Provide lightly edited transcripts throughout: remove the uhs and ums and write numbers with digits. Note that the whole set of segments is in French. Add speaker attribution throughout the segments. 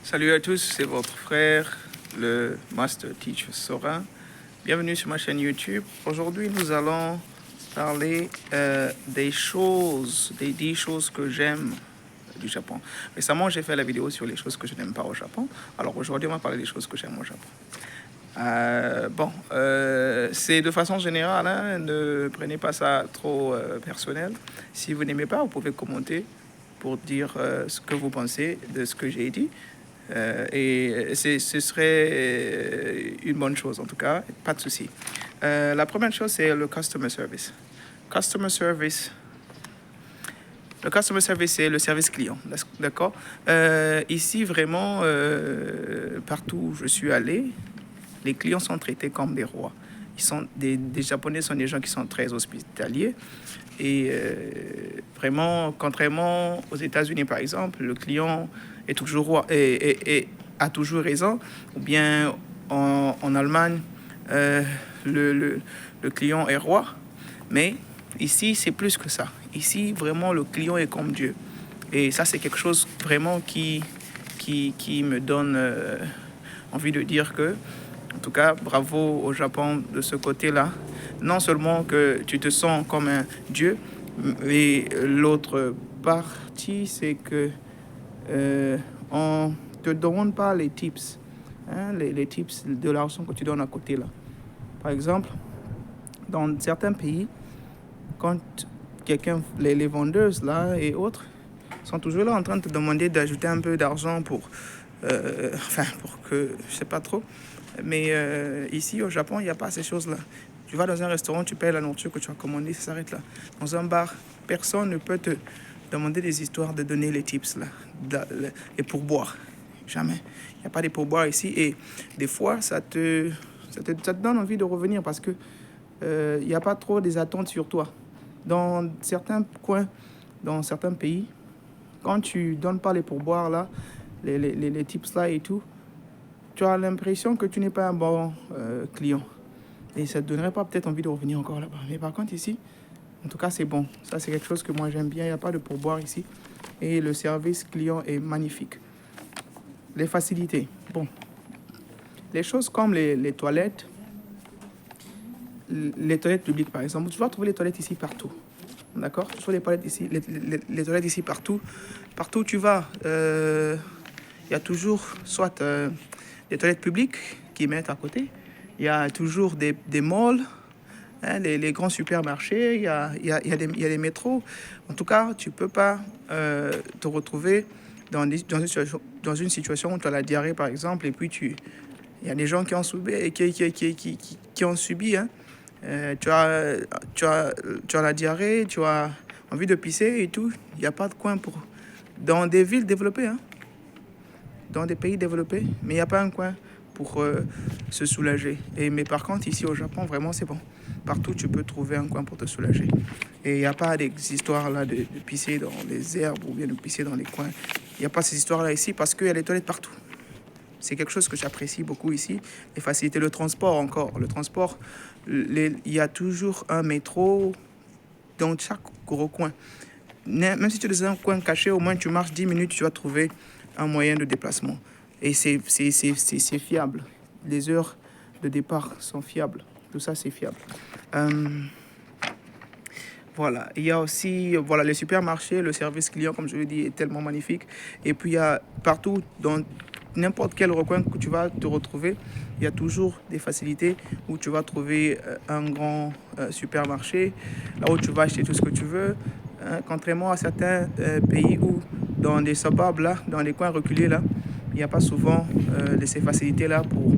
Speaker 1: Salut à tous, c'est votre frère, le Master Teacher Sorin. Bienvenue sur ma chaîne YouTube. Aujourd'hui, nous allons parler des 10 choses que j'aime du Japon. Récemment, j'ai fait la vidéo sur les choses que je n'aime pas au Japon. Alors aujourd'hui, on va parler des choses que j'aime au Japon. C'est de façon générale, hein, ne prenez pas ça trop personnel. Si vous n'aimez pas, vous pouvez commenter pour dire ce que vous pensez de ce que j'ai dit. Ce serait une bonne chose en tout cas, pas de souci. La première chose, c'est le customer service. Le customer service, c'est le service client, d'accord. Ici, vraiment, partout où je suis allé, les clients sont traités comme des rois. Des Japonais sont des gens qui sont très hospitaliers. Et vraiment, contrairement aux États-Unis, par exemple, le client est toujours roi et a toujours raison. Ou bien en Allemagne, le client est roi. Mais ici, c'est plus que ça. Ici, vraiment, le client est comme Dieu. Et ça, c'est quelque chose vraiment qui me donne envie de dire que, en tout cas, bravo au Japon de ce côté-là. Non seulement que tu te sens comme un dieu, mais l'autre partie, c'est que on te demande pas les tips, hein, les tips de l'argent que tu donnes à côté là. Par exemple, dans certains pays, quand les vendeuses là et autres sont toujours là en train de te demander d'ajouter un peu d'argent pour que je sais pas trop. Mais ici au Japon, il n'y a pas ces choses-là. Tu vas dans un restaurant, tu payes la nourriture que tu as commandée, ça s'arrête là. Dans un bar, personne ne peut te demander des histoires de donner les tips là, les pourboires. Jamais. Il n'y a pas de pourboires ici. Et des fois, ça te donne envie de revenir parce que il n'y a pas trop des attentes sur toi. Dans certains coins, dans certains pays, quand tu donnes pas les pourboires là, les tips là et tout, tu as l'impression que tu n'es pas un bon client. Et ça ne te donnerait pas peut-être envie de revenir encore là-bas. Mais par contre ici, en tout cas c'est bon. Ça c'est quelque chose que moi j'aime bien. Il n'y a pas de pourboire ici. Et le service client est magnifique. Les facilités. Bon. Les choses comme les toilettes. Les toilettes publiques par exemple. Tu vas trouver les toilettes ici partout. D'accord? Tu trouves les toilettes ici, les toilettes ici partout. Partout où tu vas, il y a toujours soit des toilettes publiques qui mettent à côté. Il y a toujours des malls, hein, les grands supermarchés, il y a des métros. En tout cas, tu ne peux pas te retrouver dans une situation où tu as la diarrhée, par exemple, et puis il y a des gens qui ont subi, hein. Tu as la diarrhée, tu as envie de pisser et tout. Il n'y a pas de coin pour... Dans des villes développées, hein, dans des pays développés, mais il n'y a pas un coin pour se soulager. Mais par contre, ici au Japon, vraiment, c'est bon. Partout, tu peux trouver un coin pour te soulager. Et il n'y a pas des histoires là de pisser dans les herbes ou bien de pisser dans les coins. Il n'y a pas ces histoires-là ici parce qu'il y a les toilettes partout. C'est quelque chose que j'apprécie beaucoup ici. Et faciliter le transport encore. Le transport, il y a toujours un métro dans chaque gros coin. Même si tu es dans un coin caché, au moins tu marches 10 minutes, tu vas trouver un moyen de déplacement. Et c'est fiable. Les heures de départ sont fiables. Tout ça, c'est fiable. Voilà. Il y a aussi les supermarchés, le service client, comme je l'ai dit, est tellement magnifique. Et puis, il y a partout, dans n'importe quel recoin que tu vas te retrouver, il y a toujours des facilités où tu vas trouver un grand supermarché, là où tu vas acheter tout ce que tu veux. Hein, contrairement à certains pays où, dans des suburbs, là, dans les coins reculés, là, il n'y a pas souvent de ces facilités-là pour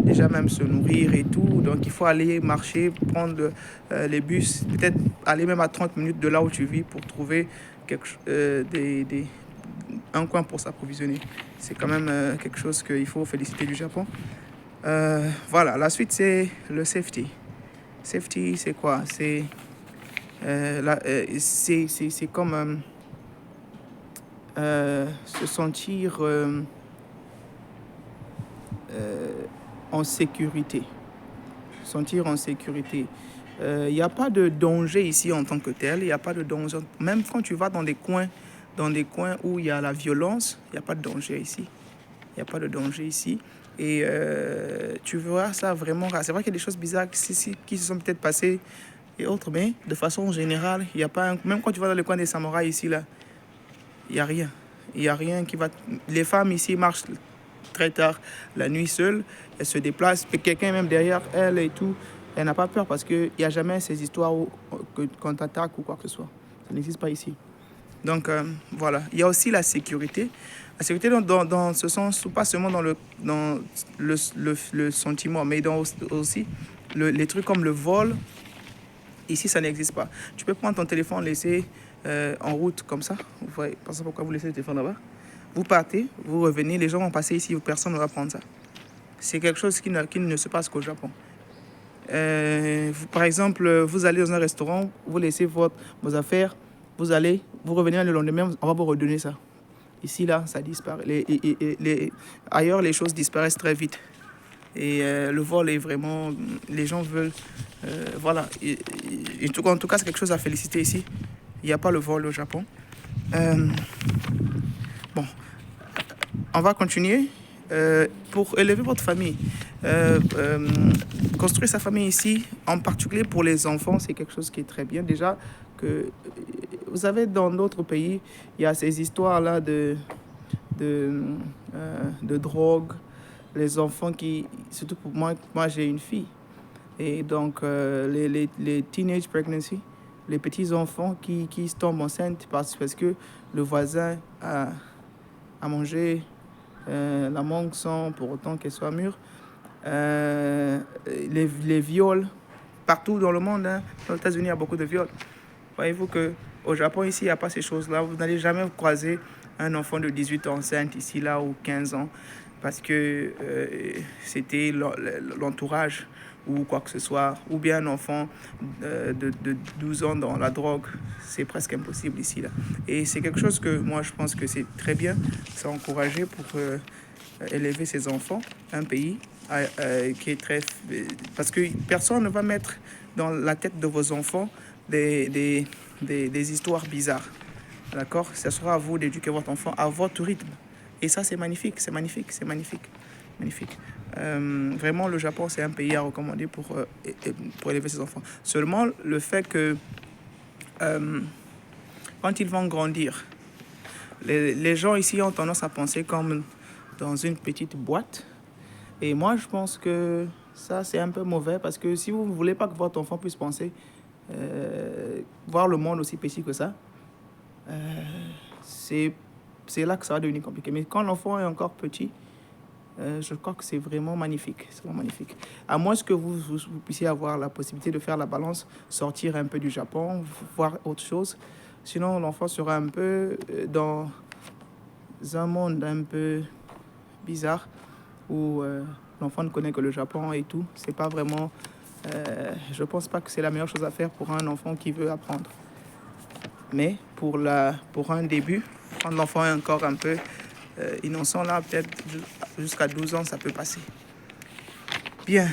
Speaker 1: déjà même se nourrir et tout. Donc, il faut aller marcher, prendre les bus, peut-être aller même à 30 minutes de là où tu vis pour trouver un coin pour s'approvisionner. C'est quand même quelque chose qu'il faut féliciter du Japon. Voilà, la suite, c'est le safety. Safety, c'est quoi? C'est comme se sentir en sécurité. Sentir en sécurité. Il n'y a pas de danger ici en tant que tel. Il n'y a pas de danger. Même quand tu vas dans des coins où il y a la violence, il n'y a pas de danger ici. Il n'y a pas de danger ici. Et tu verras ça vraiment rare. C'est vrai qu'il y a des choses bizarres qui se sont peut-être passées et autres, mais de façon générale, il n'y a pas même quand tu vas dans le coin des samouraïs ici, là, il n'y a rien. Il n'y a rien qui va... Les femmes ici marchent très tard la nuit seules. Elles se déplacent. Quelqu'un est même derrière elle et tout. Elle n'a pas peur parce qu'il n'y a jamais ces histoires qu'on t'attaque ou quoi que ce soit. Ça n'existe pas ici. Donc, voilà. Il y a aussi la sécurité. La sécurité dans ce sens, pas seulement dans le sentiment, mais dans aussi les trucs comme le vol. Ici, ça n'existe pas. Tu peux prendre ton téléphone, laisser en route comme ça. Vous voyez, pas ça pourquoi vous laissez le téléphone là-bas. Vous partez, vous revenez, les gens vont passer ici, personne ne va prendre ça. C'est quelque chose qui ne se passe qu'au Japon. Par exemple, vous allez dans un restaurant, vous laissez vos affaires, vous revenez le lendemain, on va vous redonner ça. Ici, là, ça disparaît. Ailleurs, les choses disparaissent très vite. Et le vol est vraiment... Les gens veulent... voilà. En tout cas, c'est quelque chose à féliciter ici. Il n'y a pas le vol au Japon. Bon, on va continuer. Pour élever votre famille, construire sa famille ici, en particulier pour les enfants, c'est quelque chose qui est très bien. Déjà, que vous savez, dans d'autres pays, il y a ces histoires-là de drogue. Les enfants qui... Surtout pour moi j'ai une fille. Et donc, les teenage pregnancy, les petits enfants qui tombent enceintes parce que le voisin a mangé la mangue sans pour autant qu'elle soit mûre. Les viols, partout dans le monde, hein. Aux États-Unis, il y a beaucoup de viols. Voyez-vous qu'au Japon, ici, il n'y a pas ces choses-là. Vous n'allez jamais croiser un enfant de 18 ans enceinte ici, là, ou 15 ans, parce que c'était l'entourage ou quoi que ce soit, ou bien un enfant de 12 ans dans la drogue. C'est presque impossible ici, là. Et c'est quelque chose que moi, je pense que c'est très bien. C'est encouragé pour élever ses enfants. Un pays qui est très... Parce que personne ne va mettre dans la tête de vos enfants des histoires bizarres. D'accord? Ce sera à vous d'éduquer votre enfant à votre rythme. Et ça, c'est magnifique, c'est magnifique, c'est magnifique. Magnifique. Vraiment, le Japon, c'est un pays à recommander pour élever ses enfants. Seulement, le fait que quand ils vont grandir, les gens ici ont tendance à penser comme dans une petite boîte. Et moi, je pense que ça, c'est un peu mauvais parce que si vous ne voulez pas que votre enfant puisse penser, voir le monde aussi petit que ça, c'est là que ça va devenir compliqué. Mais quand l'enfant est encore petit, je crois que c'est vraiment magnifique. C'est vraiment magnifique. À moins que vous puissiez avoir la possibilité de faire la balance, sortir un peu du Japon, voir autre chose. Sinon, l'enfant sera un peu dans un monde un peu bizarre où l'enfant ne connaît que le Japon et tout. C'est pas vraiment... je pense pas que c'est la meilleure chose à faire pour un enfant qui veut apprendre. Mais pour un début, quand l'enfant est encore un peu innocent, là, peut-être jusqu'à 12 ans, ça peut passer. Bien,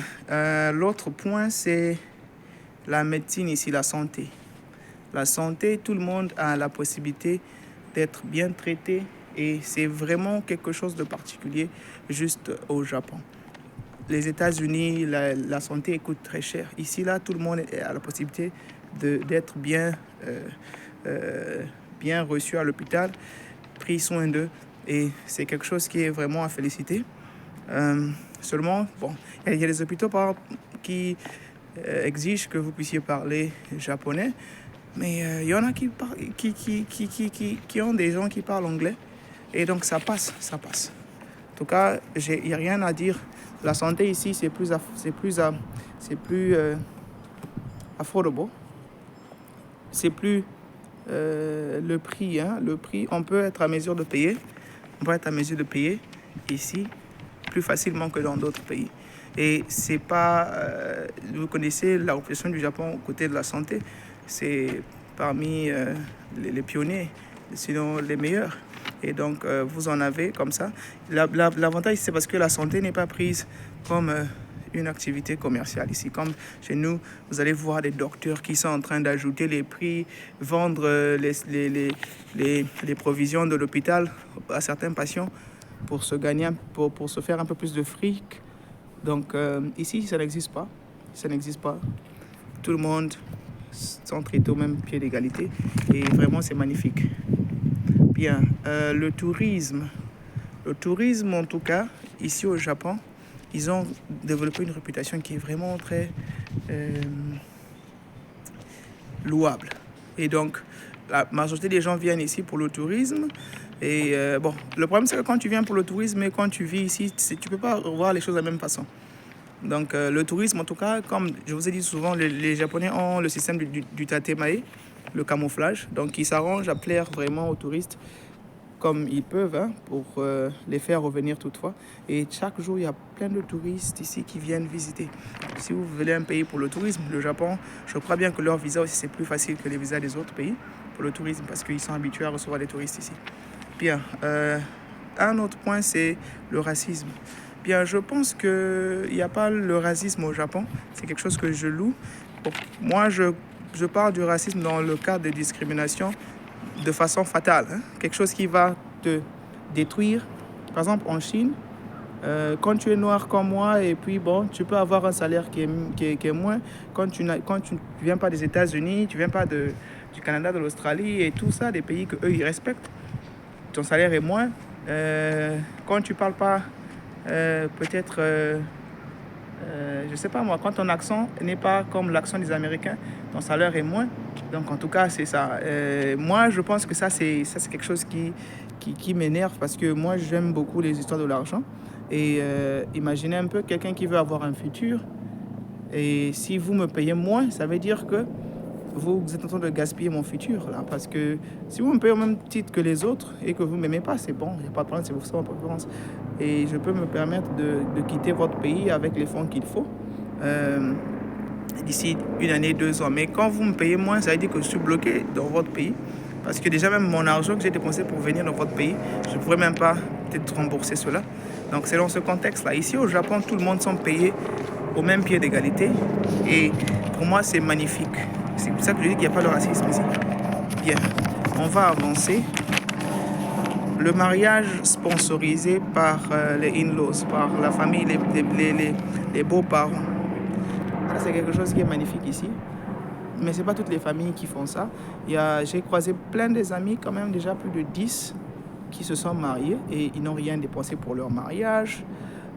Speaker 1: l'autre point, c'est la médecine ici, la santé. La santé, tout le monde a la possibilité d'être bien traité et c'est vraiment quelque chose de particulier juste au Japon. Les États-Unis, la santé coûte très cher. Ici, là, tout le monde a la possibilité d'être bien reçu à l'hôpital, pris soin d'eux. Et c'est quelque chose qui est vraiment à féliciter. Seulement, bon, il y a des hôpitaux par exemple, qui exigent que vous puissiez parler japonais. Mais il y en a qui ont des gens qui parlent anglais. Et donc, ça passe. En tout cas, il n'y a rien à dire. La santé ici, c'est plus affordable. C'est plus le prix. Le prix, on peut être à mesure de payer. On peut être à mesure de payer ici plus facilement que dans d'autres pays. Et c'est pas... vous connaissez la réputation du Japon au côté de la santé. C'est parmi les pionniers, sinon les meilleurs. Et donc, vous en avez comme ça. L'avantage, c'est parce que la santé n'est pas prise comme une activité commerciale ici. Comme chez nous, vous allez voir des docteurs qui sont en train d'ajouter les prix, vendre les provisions de l'hôpital à certains patients pour se gagner, pour se faire un peu plus de fric. Donc ici, ça n'existe pas. Ça n'existe pas. Tout le monde sont traités au même pied d'égalité. Et vraiment, c'est magnifique. Bien, le tourisme. Le tourisme, en tout cas, ici au Japon, ils ont développé une réputation qui est vraiment très louable. Et donc, la majorité des gens viennent ici pour le tourisme. Et bon, le problème, c'est que quand tu viens pour le tourisme et quand tu vis ici, tu ne peux pas voir les choses de la même façon. Donc, le tourisme, en tout cas, comme je vous ai dit souvent, les Japonais ont le système du tatemae, le camouflage. Donc, ils s'arrangent à plaire vraiment aux touristes comme ils peuvent pour les faire revenir toutefois. Et chaque jour, il y a plein de touristes ici qui viennent visiter. Si vous voulez un pays pour le tourisme, le Japon, je crois bien que leur visa aussi, c'est plus facile que les visas des autres pays pour le tourisme parce qu'ils sont habitués à recevoir des touristes ici. Bien, un autre point, c'est le racisme. Bien, je pense qu'il n'y a pas le racisme au Japon. C'est quelque chose que je loue. Bon, moi, je parle du racisme dans le cadre de discrimination de façon fatale. Quelque chose qui va te détruire. Par exemple, en Chine, quand tu es noir comme moi, et puis bon, tu peux avoir un salaire qui est moins. Quand tu ne viens pas des États-Unis, tu ne viens pas du Canada, de l'Australie et tout ça, des pays qu'eux, ils respectent, ton salaire est moins. Quand tu ne parles pas, peut-être, je ne sais pas moi, quand ton accent n'est pas comme l'accent des Américains, ton salaire est moins. Donc en tout cas, c'est ça. Moi, je pense que ça, c'est quelque chose qui m'énerve parce que moi, j'aime beaucoup les histoires de l'argent. Et imaginez un peu quelqu'un qui veut avoir un futur. Et si vous me payez moins, ça veut dire que vous êtes en train de gaspiller mon futur. Là, parce que si vous me payez au même titre que les autres et que vous ne m'aimez pas, c'est bon. Il n'y a pas de problème, c'est votre préférence. Et je peux me permettre de quitter votre pays avec les fonds qu'il faut. D'ici 1 année, 2 ans. Mais quand vous me payez moins, ça veut dire que je suis bloqué dans votre pays. Parce que déjà même mon argent que j'ai dépensé pour venir dans votre pays, je ne pourrais même pas peut-être rembourser cela. Donc c'est dans ce contexte-là. Ici au Japon, tout le monde sont payés au même pied d'égalité. Et pour moi, c'est magnifique. C'est pour ça que je dis qu'il n'y a pas de racisme ici. Bien, on va avancer. Le mariage sponsorisé par les in-laws, par la famille, les beaux-parents. Ça, c'est quelque chose qui est magnifique ici. Mais ce n'est pas toutes les familles qui font ça. J'ai croisé plein des amis, quand même déjà plus de 10, qui se sont mariés et ils n'ont rien dépensé pour leur mariage.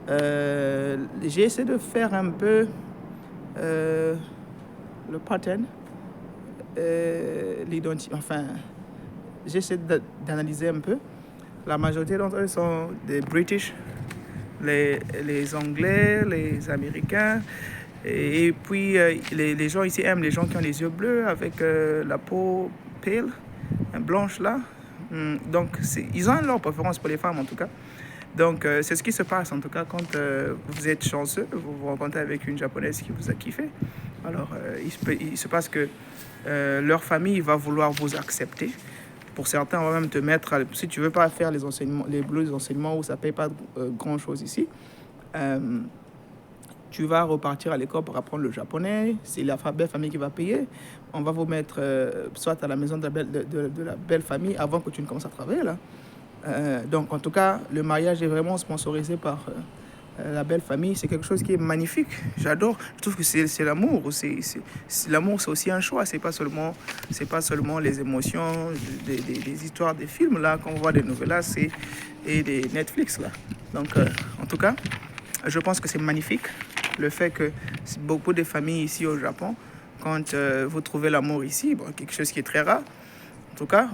Speaker 1: J'ai essayé de faire un peu le pattern, l'identité. Enfin, j'ai essayé d'analyser un peu. La majorité d'entre eux sont des British, les Anglais, les Américains. Et puis, les gens ici aiment les gens qui ont les yeux bleus avec la peau pale, blanche là. Donc, ils ont leur préférence pour les femmes en tout cas. Donc, c'est ce qui se passe en tout cas quand vous êtes chanceux, vous vous rencontrez avec une japonaise qui vous a kiffé. Alors, il se passe que leur famille va vouloir vous accepter. Pour certains, on va même te mettre, si tu ne veux pas faire les enseignements où ça ne paye pas grand-chose ici, tu vas repartir à l'école pour apprendre le japonais. C'est la belle famille qui va payer. On va vous mettre soit à la maison de la belle famille avant que tu ne commences à travailler là. Donc en tout cas, le mariage est vraiment sponsorisé par la belle famille. C'est quelque chose qui est magnifique. J'adore. Je trouve que c'est l'amour. L'amour, c'est aussi un choix. C'est pas seulement les émotions, des histoires, des films là qu'on voit, des novellas et des Netflix là. Donc en tout cas, je pense que c'est magnifique. Le fait que beaucoup de familles ici au Japon, quand vous trouvez l'amour ici, bon, quelque chose qui est très rare. En tout cas,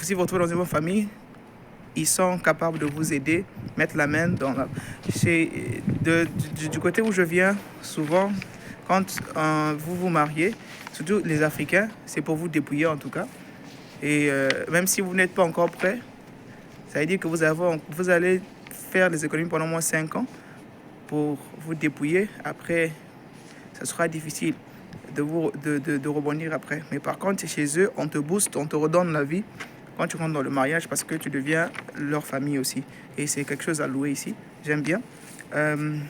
Speaker 1: si vous vous retrouvez dans une bonne famille, ils sont capables de vous aider, mettre la main dans la... Du côté où je viens, souvent, quand vous vous mariez, surtout les Africains, c'est pour vous dépouiller en tout cas. Et même si vous n'êtes pas encore prêt, ça veut dire que vous allez faire des économies pendant au moins 5 ans pour vous dépouiller. Après, ça sera difficile de rebondir après. Mais par contre, chez eux, on te booste, on te redonne la vie quand tu rentres dans le mariage parce que tu deviens leur famille aussi. Et c'est quelque chose à louer ici. J'aime bien. Le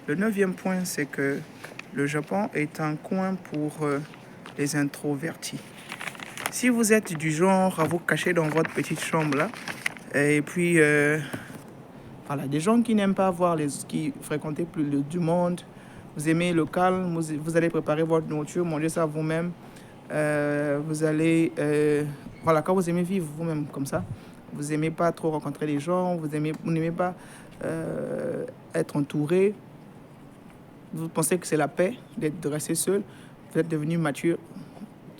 Speaker 1: 9e point, c'est que le Japon est un coin pour les introvertis. Si vous êtes du genre à vous cacher dans votre petite chambre là, Et puis, voilà, des gens qui n'aiment pas voir qui fréquenter plus du monde. Vous aimez le calme, vous allez préparer votre nourriture, manger ça vous-même. Vous allez, voilà, quand vous aimez vivre vous-même comme ça, vous n'aimez pas trop rencontrer les gens, vous n'aimez pas être entouré. Vous pensez que c'est la paix de rester seul. Vous êtes devenu mature.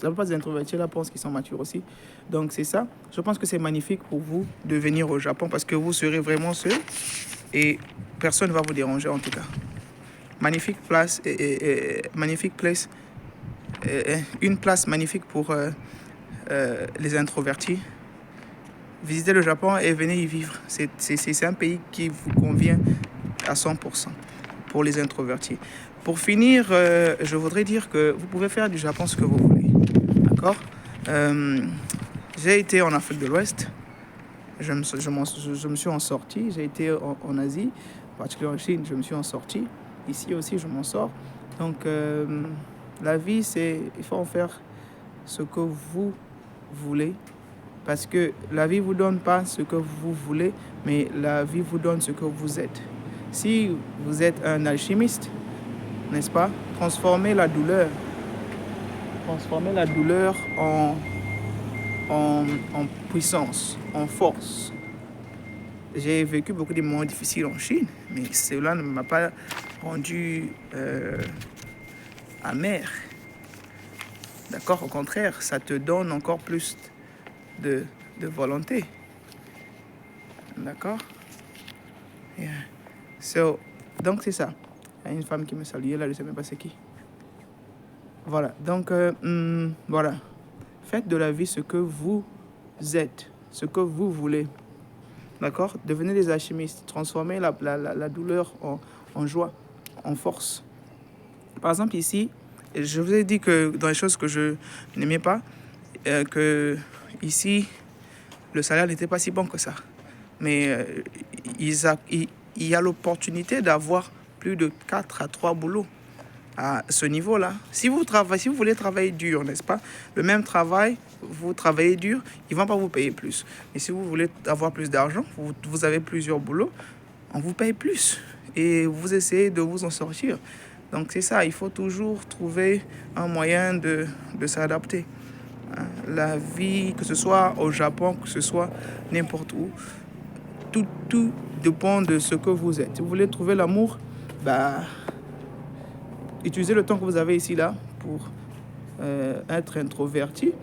Speaker 1: La plupart des introvertis là pensent qu'ils sont matures aussi. Donc c'est ça. Je pense que c'est magnifique pour vous de venir au Japon parce que vous serez vraiment seul et personne ne va vous déranger en tout cas. Magnifique place, magnifique place, une place magnifique pour les introvertis. Visitez le Japon et venez y vivre. C'est un pays qui vous convient à 100% pour les introvertis. Pour finir, je voudrais dire que vous pouvez faire du Japon ce que vous voulez. D'accord? J'ai été en Afrique de l'Ouest. Je me suis en sorti. J'ai été en Asie, particulièrement en Chine. Je me suis en sorti. Ici aussi, je m'en sors. Donc, la vie, il faut en faire ce que vous voulez. Parce que la vie ne vous donne pas ce que vous voulez, mais la vie vous donne ce que vous êtes. Si vous êtes un alchimiste, n'est-ce pas? Transformez la douleur en puissance, en force. J'ai vécu beaucoup de moments difficiles en Chine, mais cela ne m'a pas rendu amer. D'accord? Au contraire, ça te donne encore plus de volonté. D'accord? Yeah. Donc c'est ça. Il y a une femme qui me saluait là, je ne sais même pas c'est qui. Voilà, donc voilà. Faites de la vie ce que vous êtes, ce que vous voulez. D'accord? Devenez des alchimistes. Transformez la douleur en joie, en force. Par exemple, ici, je vous ai dit que dans les choses que je n'aimais pas, que ici, le salaire n'était pas si bon que ça. Mais il y a l'opportunité d'avoir plus de 4 à 3 boulots à ce niveau-là. Si vous voulez travailler dur, n'est-ce pas? Le même travail, vous travaillez dur, ils ne vont pas vous payer plus. Mais si vous voulez avoir plus d'argent, vous avez plusieurs boulots, on vous paye plus. Et vous essayez de vous en sortir. Donc c'est ça, il faut toujours trouver un moyen de s'adapter. La vie, que ce soit au Japon, que ce soit n'importe où, tout dépend de ce que vous êtes. Si vous voulez trouver l'amour, utilisez le temps que vous avez ici là pour être introverti,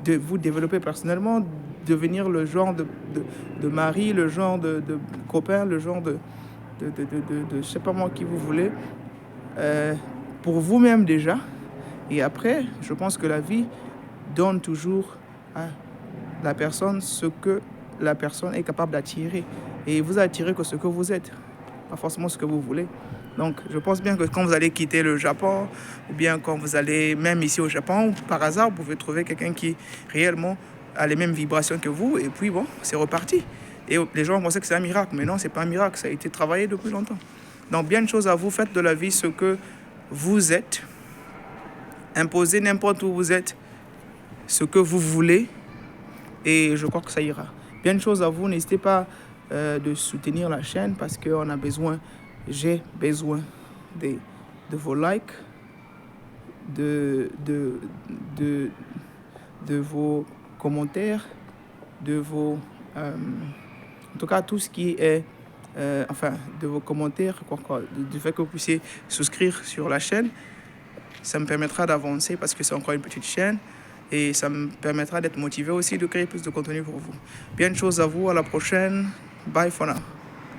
Speaker 1: vous développer personnellement, devenir le genre de mari, le genre de copain, le genre de je sais pas moi qui vous voulez, pour vous-même déjà. Et après, je pense que la vie donne toujours à la personne ce que la personne est capable d'attirer. Et vous attirez que ce que vous êtes, pas forcément ce que vous voulez. Donc, je pense bien que quand vous allez quitter le Japon, ou bien quand vous allez, même ici au Japon, par hasard, vous pouvez trouver quelqu'un qui réellement a les mêmes vibrations que vous, et puis bon, c'est reparti. Et les gens pensaient que c'est un miracle, mais non, c'est pas un miracle, ça a été travaillé depuis longtemps. Donc, bien de choses à vous, faites de la vie ce que vous êtes, imposez n'importe où vous êtes, ce que vous voulez, et je crois que ça ira. Bien de choses à vous, n'hésitez pas de soutenir la chaîne parce que j'ai besoin de vos likes, de vos commentaires, de vos... en tout cas, tout ce qui est... de vos commentaires, du fait que vous puissiez souscrire sur la chaîne. Ça me permettra d'avancer parce que c'est encore une petite chaîne. Et ça me permettra d'être motivé aussi de créer plus de contenu pour vous. Bien de choses à vous, à la prochaine. Bye for now.